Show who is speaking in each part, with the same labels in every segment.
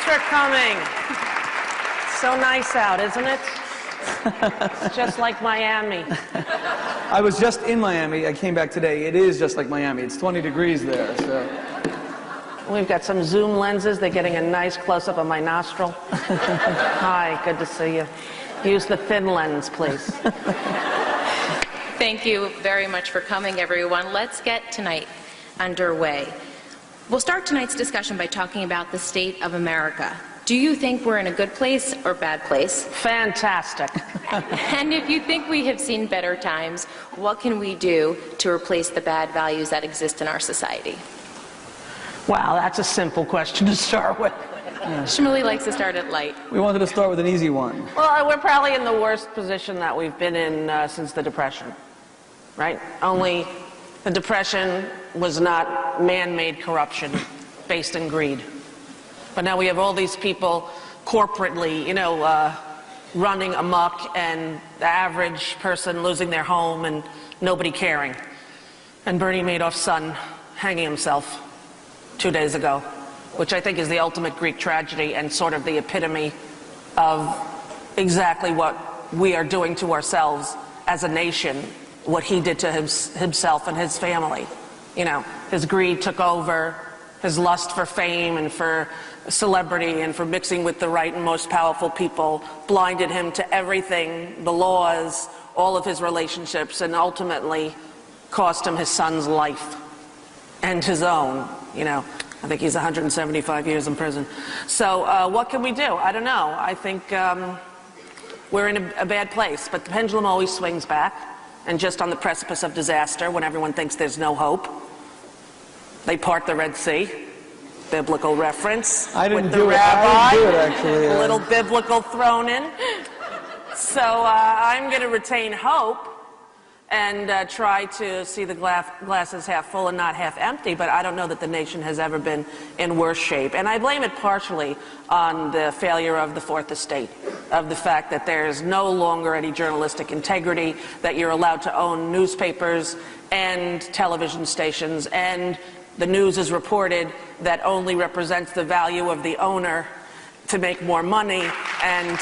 Speaker 1: for coming. So nice out, isn't it? It's just like Miami.
Speaker 2: I was just in Miami. I came back today. It is just like Miami. It's 20 degrees there, so.
Speaker 1: We've got some zoom lenses. They're getting a nice close-up of my nostril. Hi, good to see you. Use the thin lens, please.
Speaker 3: Thank you very much for coming, everyone. Let's get tonight underway. We'll start tonight's discussion by talking about the state of America. Do you think we're in a good place or bad place?
Speaker 1: Fantastic.
Speaker 3: And if you think we have seen better times, what can we do to replace the bad values that exist in our society?
Speaker 1: Wow, that's a simple question to start with.
Speaker 3: Shmuley likes to start it light.
Speaker 2: We wanted to start with an easy one.
Speaker 1: Well, we're probably in the worst position that we've been in since the Depression, right? Only the Depression was not man-made corruption based in greed. But now we have all these people corporately, running amok, and the average person losing their home and nobody caring. And Bernie Madoff's son hanging himself 2 days ago, which I think is the ultimate Greek tragedy and sort of the epitome of exactly what we are doing to ourselves as a nation, what he did to himself and his family. His greed took over, his lust for fame and for celebrity and for mixing with the right and most powerful people blinded him to everything, the laws, all of his relationships, and ultimately cost him his son's life and his own. I think he's 175 years in prison. So what can we do? I don't know. I think we're in a bad place, but the pendulum always swings back, and just on the precipice of disaster, when everyone thinks there's no hope, they part the Red Sea. Biblical reference.
Speaker 2: I didn't
Speaker 1: with the
Speaker 2: do it.
Speaker 1: rabbi.
Speaker 2: I didn't do it, actually.
Speaker 1: A little biblical thrown in. So I'm going to retain hope and try to see the glasses half full and not half empty, but I don't know that the nation has ever been in worse shape. And I blame it partially on the failure of the Fourth Estate, of the fact that there's no longer any journalistic integrity, that you're allowed to own newspapers and television stations, and the news is reported that only represents the value of the owner to make more money. And,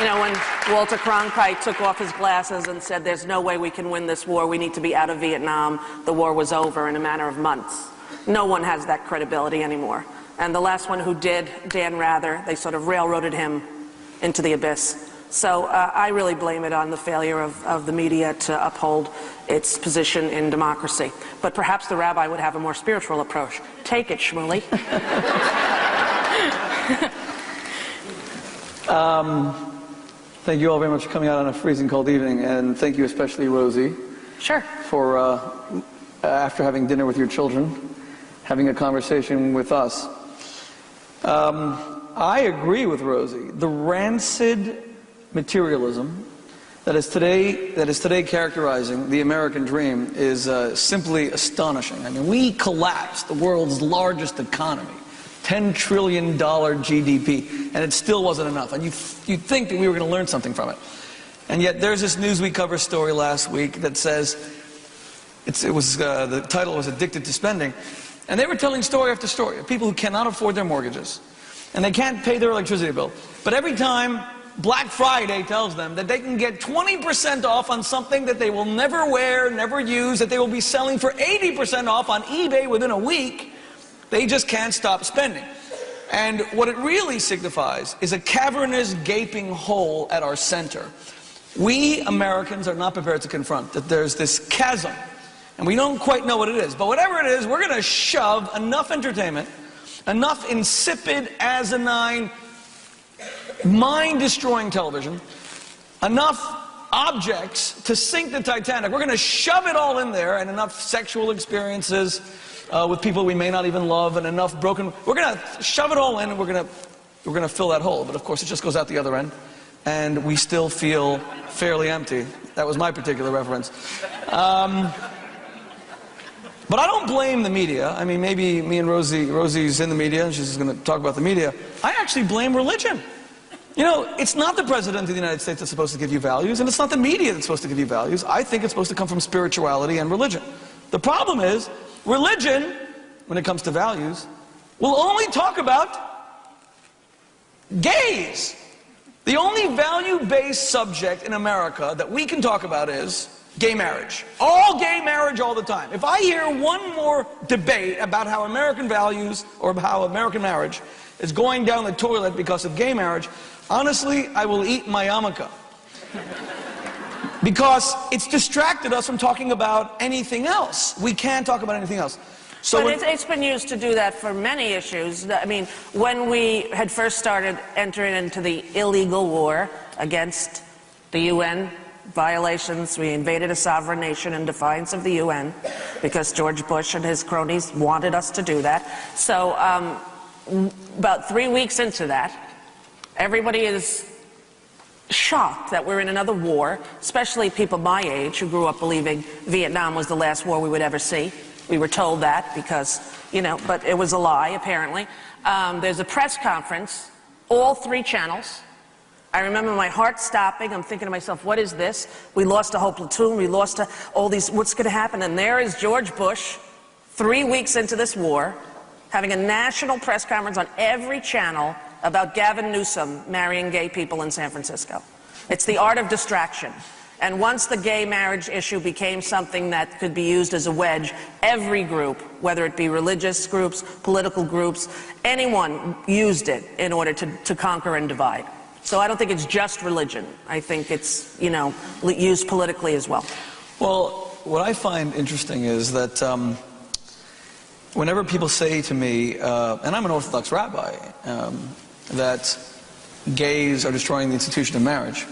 Speaker 1: when Walter Cronkite took off his glasses and said, there's no way we can win this war, we need to be out of Vietnam, the war was over in a matter of months. No one has that credibility anymore. And the last one who did, Dan Rather, they sort of railroaded him into the abyss. So I really blame it on the failure of the media to uphold its position in democracy. But perhaps the rabbi would have a more spiritual approach. Take it, Shmuley.
Speaker 2: Thank you all very much for coming out on a freezing cold evening, and thank you especially, Rosie.
Speaker 1: Sure.
Speaker 2: For, after having dinner with your children, having a conversation with us. I agree with Rosie. The rancid materialism that is today characterizing the American dream is simply astonishing. I mean, we collapsed the world's largest economy, $10 trillion GDP, and it still wasn't enough. And you'd think that we were going to learn something from it. And yet there's this Newsweek cover story last week that says, the title was Addicted to Spending, and they were telling story after story of people who cannot afford their mortgages, and they can't pay their electricity bill. But every time Black Friday tells them that they can get 20% off on something that they will never wear, never use, that they will be selling for 80% off on eBay within a week, they just can't stop spending. And what it really signifies is a cavernous, gaping hole at our center. We Americans are not prepared to confront that there's this chasm, and we don't quite know what it is. But whatever it is, we're going to shove enough entertainment, enough insipid, asinine, mind-destroying television, enough objects to sink the Titanic. We're going to shove it all in there, and enough sexual experiences with people we may not even love, and enough broken. We're going to shove it all in, and we're going to fill that hole. But of course, it just goes out the other end, and we still feel fairly empty. That was my particular reference. But I don't blame the media. I mean, maybe me and Rosie's in the media, and she's going to talk about the media. I actually blame religion. It's not the President of the United States that's supposed to give you values, and it's not the media that's supposed to give you values. I think it's supposed to come from spirituality and religion. The problem is, religion, when it comes to values, will only talk about gays. The only value-based subject in America that we can talk about is gay marriage. All gay marriage all the time. If I hear one more debate about how American values or how American marriage is going down the toilet because of gay marriage, honestly, I will eat my yarmulke. Because it's distracted us from talking about anything else. We can't talk about anything else. So
Speaker 1: but it's been used to do that for many issues. I mean, when we had first started entering into the illegal war against the UN violations, we invaded a sovereign nation in defiance of the UN because George Bush and his cronies wanted us to do that. So about 3 weeks into that, everybody is shocked that we're in another war, especially people my age who grew up believing Vietnam was the last war we would ever see. We were told that because, you know, but it was a lie, apparently. There's a press conference, all 3 channels. I remember my heart stopping. I'm thinking to myself, what is this? We lost a whole platoon. We lost all these, what's going to happen? And there is George Bush, 3 weeks into this war, having a national press conference on every channel about Gavin Newsom marrying gay people in San Francisco. It's the art of distraction. And once the gay marriage issue became something that could be used as a wedge, every group, whether it be religious groups, political groups, anyone used it in order to conquer and divide. So I don't think it's just religion. I think it's, you know, used politically as well.
Speaker 2: Well, what I find interesting is that whenever people say to me, and I'm an Orthodox rabbi, that gays are destroying the institution of marriage,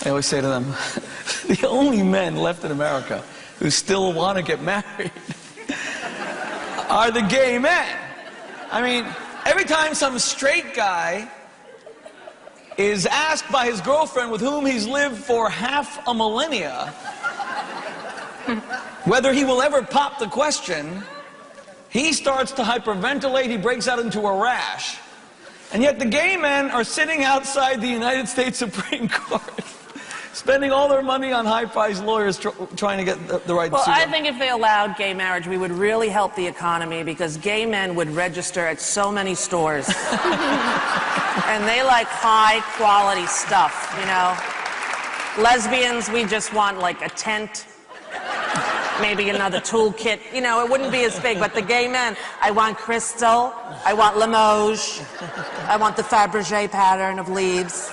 Speaker 2: I always say to them, the only men left in America who still want to get married are the gay men. I mean, every time some straight guy is asked by his girlfriend with whom he's lived for half a millennia whether he will ever pop the question, he starts to hyperventilate, he breaks out into a rash. And yet the gay men are sitting outside the United States Supreme Court spending all their money on high-priced lawyers trying to get the right to sue them.
Speaker 1: Well, I think if they allowed gay marriage, we would really help the economy because gay men would register at so many stores. And they like high-quality stuff, you know. Lesbians, we just want like a tent, maybe another toolkit. You know, it wouldn't be as big. But the gay men, I want crystal, I want Limoges, I want the Fabergé pattern of leaves.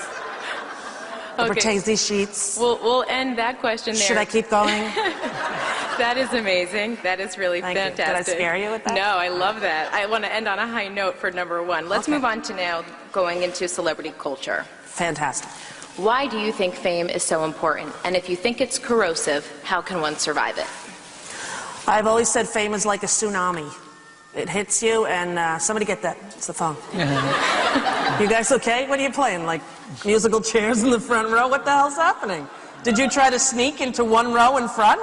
Speaker 1: The Bertese sheets.
Speaker 3: We'll end that question there.
Speaker 1: Should I keep going?
Speaker 3: That is amazing. That is really fantastic.
Speaker 1: Did I scare you with that?
Speaker 3: No, I love that. I want to end on a high note for number 1. Let's move on to now going into celebrity culture.
Speaker 1: Fantastic.
Speaker 3: Why do you think fame is so important? And if you think it's corrosive, how can one survive it?
Speaker 1: I've always said fame is like a tsunami. It hits you and somebody get that. It's the phone. You guys okay? What are you playing? Like musical chairs in the front row? What the hell's happening? Did you try to sneak into one row in front?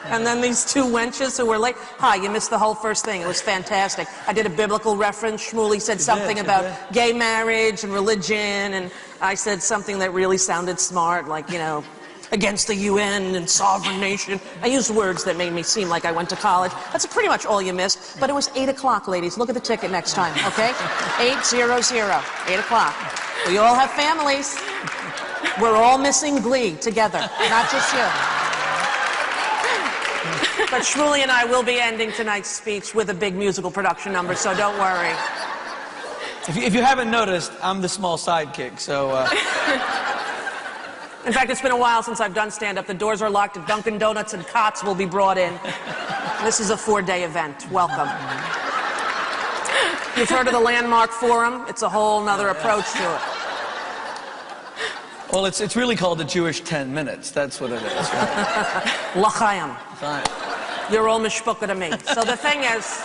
Speaker 1: And then these 2 wenches who were late? Hi, you missed the whole first thing. It was fantastic. I did a biblical reference. Shmuley said something about gay marriage and religion, and I said something that really sounded smart, like, you know, against the UN and sovereign nation. I used words that made me seem like I went to college. That's pretty much all you missed. But it was 8 o'clock, ladies. Look at the ticket next time, okay? 800, 8 o'clock. We all have families. We're all missing Glee together, not just you. But Shmuley and I will be ending tonight's speech with a big musical production number, so don't worry.
Speaker 2: If you haven't noticed, I'm the small sidekick, so...
Speaker 1: In fact, it's been a while since I've done stand-up. The doors are locked at Dunkin' Donuts and cots will be brought in. This is a 4-day event. Welcome. You've heard of the Landmark Forum? It's a whole nother approach to it.
Speaker 2: Well, it's really called the Jewish 10 minutes. That's what it is. Right?
Speaker 1: L'chaim. You're all mishpucha to me. So the thing is,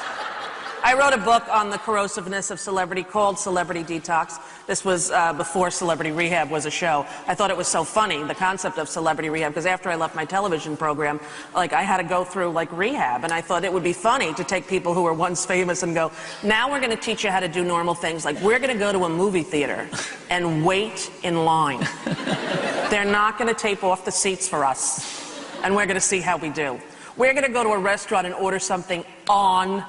Speaker 1: I wrote a book on the corrosiveness of celebrity called Celebrity Detox. This was before Celebrity Rehab was a show. I thought it was so funny, the concept of Celebrity Rehab, because after I left my television program, like, I had to go through, like, rehab, and I thought it would be funny to take people who were once famous and go, now we're going to teach you how to do normal things. Like, we're going to go to a movie theater and wait in line. They're not going to tape off the seats for us, and we're going to see how we do. We're going to go to a restaurant and order something on